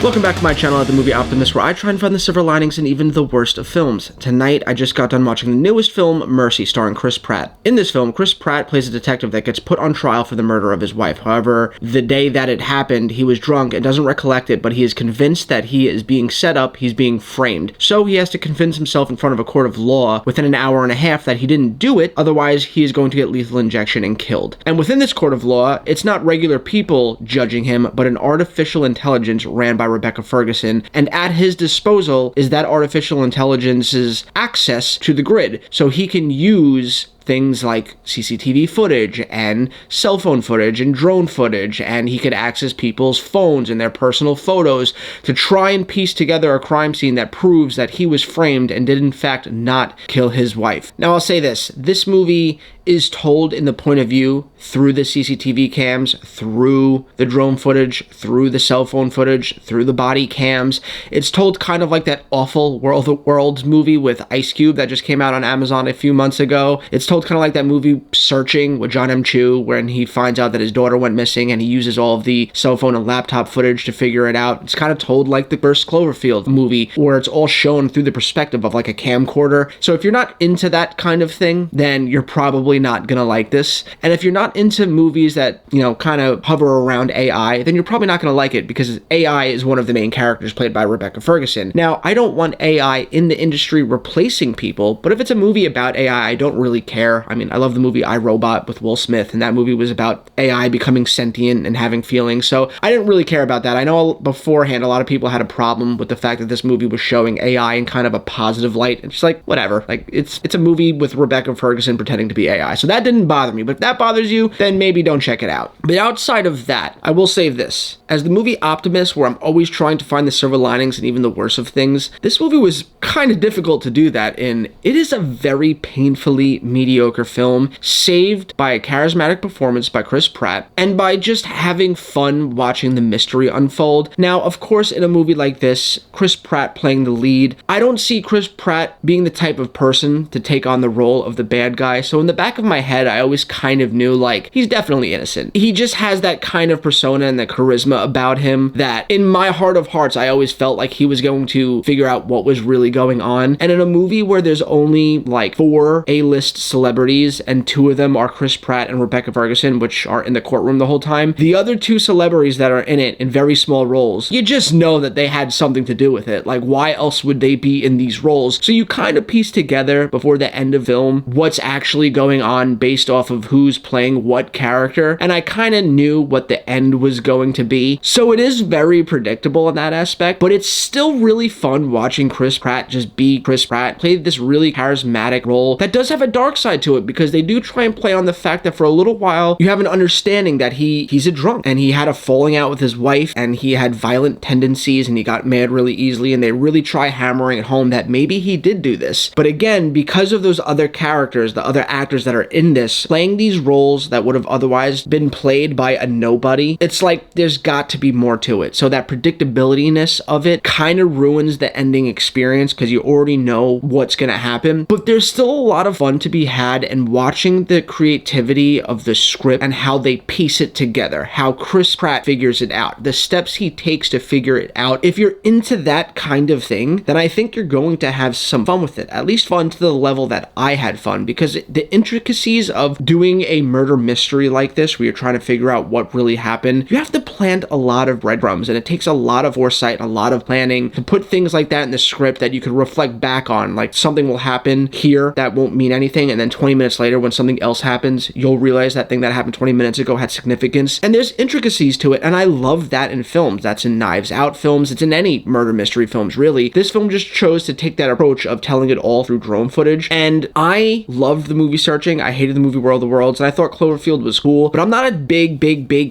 Welcome back to my channel at The Movie Optimist, where I try and find the silver linings in even the worst of films. Tonight, I just got done watching the newest film, Mercy, starring Chris Pratt. In this film, Chris Pratt plays a detective that gets put on trial for the murder of his wife. However, the day that it happened, he was drunk and doesn't recollect it, but he is convinced that he is being set up, he's being framed. So he has to convince himself in front of a court of law within an hour and a half that he didn't do it, otherwise he is going to get lethal injection and killed. And within this court of law, it's not regular people judging him, but an artificial intelligence ran by Rebecca Ferguson, and at his disposal is that artificial intelligence's access to the grid, so he can use things like CCTV footage and cell phone footage and drone footage, and he could access people's phones and their personal photos to try and piece together a crime scene that proves that he was framed and did in fact not kill his wife. Now I'll say this movie is told in the point of view through the CCTV cams, through the drone footage, through the cell phone footage, through the body cams. It's told kind of like that awful World movie with Ice Cube that just came out on Amazon a few months ago. It's told kind of like that movie Searching with John M. Chu, when he finds out that his daughter went missing and he uses all of the cell phone and laptop footage to figure it out. It's kind of told like the first Cloverfield movie, where it's all shown through the perspective of like a camcorder. So if you're not into that kind of thing, then you're probably not gonna like this. And if you're not into movies that, you know, kind of hover around AI, then you're probably not gonna like it, because AI is one of the main characters played by Rebecca Ferguson. Now, I don't want AI in the industry replacing people, but if it's a movie about AI, I don't really care. I mean, I love the movie I, Robot with Will Smith, and that movie was about AI becoming sentient and having feelings, so I didn't really care about that. I know beforehand a lot of people had a problem with the fact that this movie was showing AI in kind of a positive light. It's like, whatever. Like, it's a movie with Rebecca Ferguson pretending to be AI, so that didn't bother me. But if that bothers you, then maybe don't check it out. But outside of that, I will say this. As the movie optimist, where I'm always trying to find the silver linings and even the worst of things, this movie was kind of difficult to do that in. It is a very painfully mediocre film, saved by a charismatic performance by Chris Pratt and by just having fun watching the mystery unfold. Now, of course, in a movie like this, Chris Pratt playing the lead, I don't see Chris Pratt being the type of person to take on the role of the bad guy. So in the back of my head, I always kind of knew, like, he's definitely innocent. He just has that kind of persona and the charisma about him that in my heart of hearts, I always felt like he was going to figure out what was really going on. And in a movie where there's only like 4 A-list celebrities and 2 of them are Chris Pratt and Rebecca Ferguson, which are in the courtroom the whole time, the other 2 celebrities that are in it in very small roles, you just know that they had something to do with it. Like, why else would they be in these roles? So you kind of piece together before the end of film what's actually going on based off of who's playing what character, and I kind of knew what the end was going to be. So it is very predictable in that aspect, but it's still really fun watching Chris Pratt just be Chris Pratt, play this really charismatic role that does have a dark side to it, because they do try and play on the fact that for a little while you have an understanding that he's a drunk and he had a falling out with his wife and he had violent tendencies and he got mad really easily, and they really try hammering it home that maybe he did do this. But again, because of those other characters, the other actors that are in this, playing these roles that would have otherwise been played by a nobody, it's like there's got to be more to it. So that predictability-ness of it kind of ruins the ending experience, because you already know what's gonna happen. But there's still a lot of fun to be had, and watching the creativity of the script and how they piece it together, how Chris Pratt figures it out, the steps he takes to figure it out. If you're into that kind of thing, then I think you're going to have some fun with it, at least fun to the level that I had fun, because the intricacies of doing a murder mystery like this, where you're trying to figure out what really happened, you have to plant a lot of breadcrumbs, and it takes a lot of foresight, a lot of planning to put things like that in the script that you could reflect back on. Like, something will happen here that won't mean anything, and then 20 minutes later when something else happens, you'll realize that thing that happened 20 minutes ago had significance. And there's intricacies to it, and I love that in films. That's in Knives Out films, it's in any murder mystery films really. This film just chose to take that approach of telling it all through drone footage, and I loved the movie Searching. I hated the movie World of Worlds, and I thought Cloverfield was cool, but I'm not a big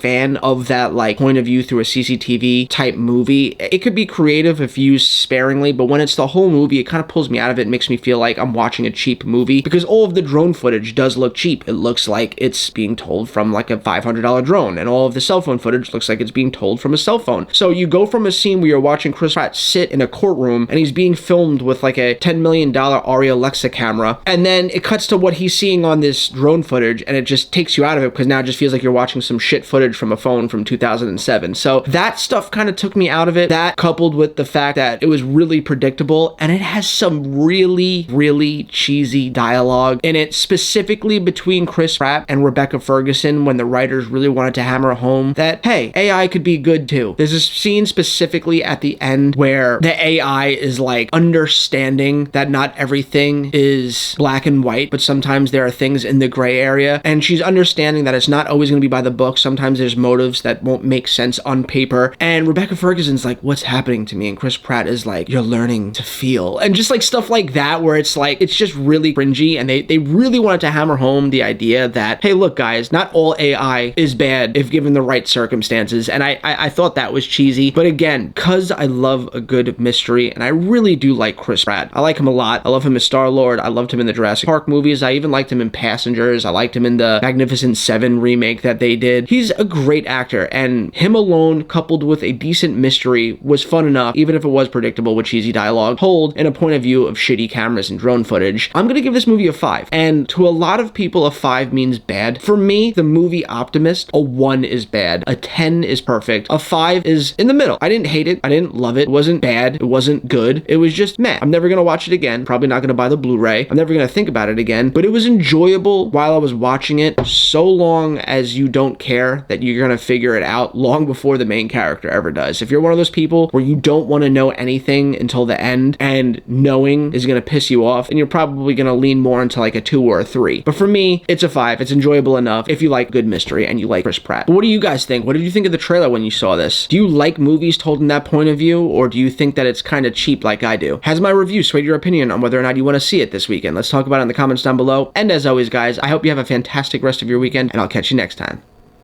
fan of that like point of view through a CCTV type movie. It could be creative if used sparingly, but when it's the whole movie, it kind of pulls me out of it and makes me feel like I'm watching a cheap movie, because all of the drone footage does look cheap. It looks like it's being told from like a $500 drone, and all of the cell phone footage looks like it's being told from a cell phone. So you go from a scene where you're watching Chris Pratt sit in a courtroom and he's being filmed with like a $10 million Arri Alexa camera, and then it cuts to what he's seeing on this drone footage, and it just takes you out of it because now it just feels like you're watching some shit footage from a phone from 2007. So that stuff kind of took me out of it. That coupled with the fact that it was really predictable, and it has some really, really cheesy dialogue in it, specifically between Chris Pratt and Rebecca Ferguson, when the writers really wanted to hammer home that, hey, AI could be good too. There's a scene specifically at the end where the AI is like understanding that not everything is black and white, but sometimes there are things in the gray area, and she's understanding that it's not always going to be by the book. Sometimes there's motives that won't make sense on paper, and Rebecca Ferguson's like, what's happening to me? And Chris Pratt is like, you're learning to feel. And just like stuff like that, where it's like, it's just really cringy, and they really wanted to hammer home the idea that, hey, look guys, not all AI is bad if given the right circumstances. And I thought that was cheesy, but again, cause I love a good mystery, and I really do like Chris Pratt. I like him a lot. I love him as Star-Lord. I loved him in the Jurassic Park movies. I even liked him in Passengers. I liked him in the Magnificent Seven remake that they did. He's a great actor, and him alone coupled with a decent mystery was fun enough, even if it was predictable with cheesy dialogue, hold in a point of view of shitty cameras and drone footage. I'm gonna give this movie a 5, and to a lot of people a 5 means bad. For me, the movie Optimist, a 1 is bad, a 10 is perfect, a 5 is in the middle. I didn't hate it, I didn't love it, it wasn't bad, it wasn't good, it was just meh. I'm never gonna watch it again, probably not gonna buy the Blu-ray, I'm never gonna think about it again, but it was enjoyable while I was watching it, so long as you don't care that you're gonna figure it out long before the main character ever does. If you're one of those people where you don't want to know anything until the end, and knowing is gonna piss you off, and you're probably gonna lean more into like a 2 or a 3. But for me, it's a 5. It's enjoyable enough if you like good mystery and you like Chris Pratt. But what do you guys think? What did you think of the trailer when you saw this? Do you like movies told in that point of view, or do you think that it's kind of cheap like I do? Has my review swayed your opinion on whether or not you want to see it this weekend? Let's talk about it in the comments down below. And as always, guys, I hope you have a fantastic rest of your weekend, and I'll catch you next time.